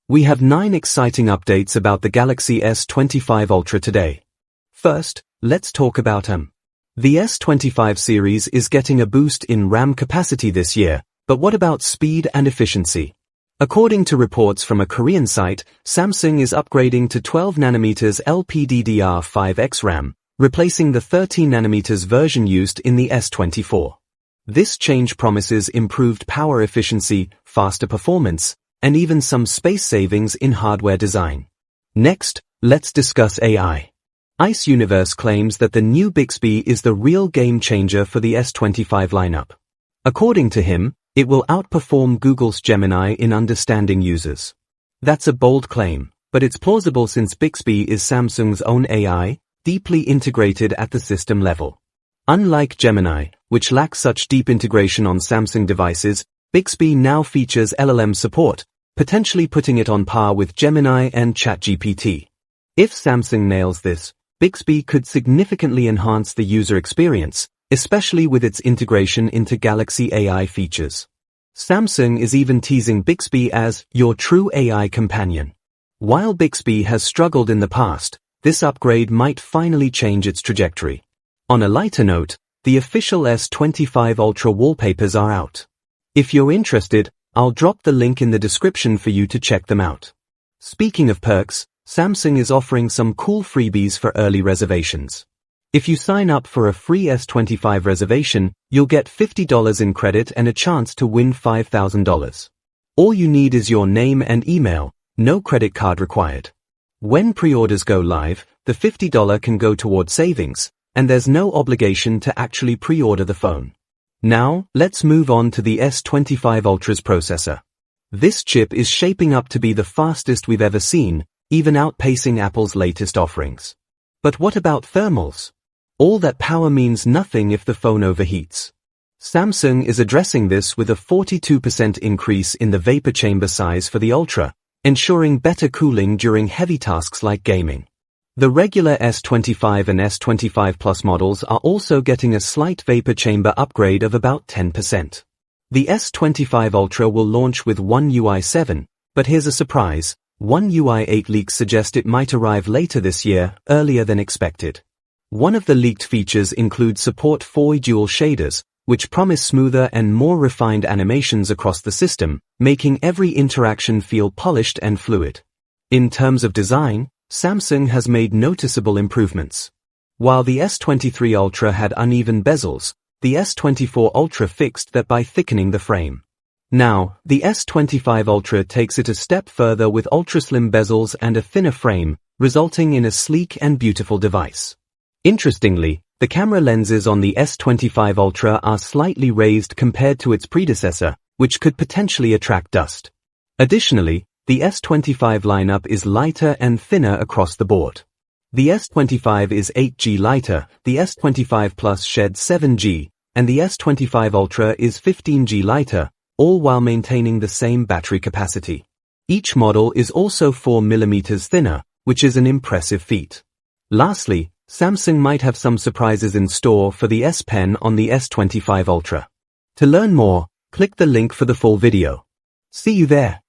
We have 9 exciting updates about the Galaxy S25 Ultra today. First, let's talk about them. The S25 series is getting a boost in RAM capacity this year, but what about speed and efficiency? According to reports from a Korean site, Samsung is upgrading to 12nm LPDDR5X RAM, replacing the 13nm version used in the S24. This change promises improved power efficiency, faster performance, and even some space savings in hardware design. Next, let's discuss AI. Ice Universe claims that the new Bixby is the real game changer for the S25 lineup. According to him, it will outperform Google's Gemini in understanding users. That's a bold claim, but it's plausible since Bixby is Samsung's own AI, deeply integrated at the system level. Unlike Gemini, which lacks such deep integration on Samsung devices, Bixby now features LLM support, potentially putting it on par with Gemini and ChatGPT. If Samsung nails this, Bixby could significantly enhance the user experience, especially with its integration into Galaxy AI features. Samsung is even teasing Bixby as your true AI companion. While Bixby has struggled in the past, this upgrade might finally change its trajectory. On a lighter note, the official S25 Ultra wallpapers are out. If you're interested, I'll drop the link in the description for you to check them out. Speaking of perks, Samsung is offering some cool freebies for early reservations. If you sign up for a free S25 reservation, you'll get $50 in credit and a chance to win $5,000. All you need is your name and email, no credit card required. When pre-orders go live, the $50 can go toward savings, and there's no obligation to actually pre-order the phone. Now, let's move on to the S25 Ultra's processor. This chip is shaping up to be the fastest we've ever seen, even outpacing Apple's latest offerings. But what about thermals? All that power means nothing if the phone overheats. Samsung is addressing this with a 42% increase in the vapor chamber size for the Ultra, ensuring better cooling during heavy tasks like gaming. The regular S25 and S25 Plus models are also getting a slight vapor chamber upgrade of about 10%. The S25 Ultra will launch with One UI 7, but here's a surprise. One UI 8 leaks suggest it might arrive later this year, earlier than expected. One of the leaked features includes support for dual shaders, which promise smoother and more refined animations across the system, making every interaction feel polished and fluid. In terms of design, Samsung has made noticeable improvements. While the S23 Ultra had uneven bezels, the S24 Ultra fixed that by thickening the frame. Now, the S25 Ultra takes it a step further with ultra-slim bezels and a thinner frame, resulting in a sleek and beautiful device. Interestingly, the camera lenses on the S25 Ultra are slightly raised compared to its predecessor, which could potentially attract dust. Additionally, the S25 lineup is lighter and thinner across the board. The S25 is 8G lighter, the S25 Plus sheds 7G, and the S25 Ultra is 15G lighter, all while maintaining the same battery capacity. Each model is also 4mm thinner, which is an impressive feat. Lastly, Samsung might have some surprises in store for the S Pen on the S25 Ultra. To learn more, click the link for the full video. See you there.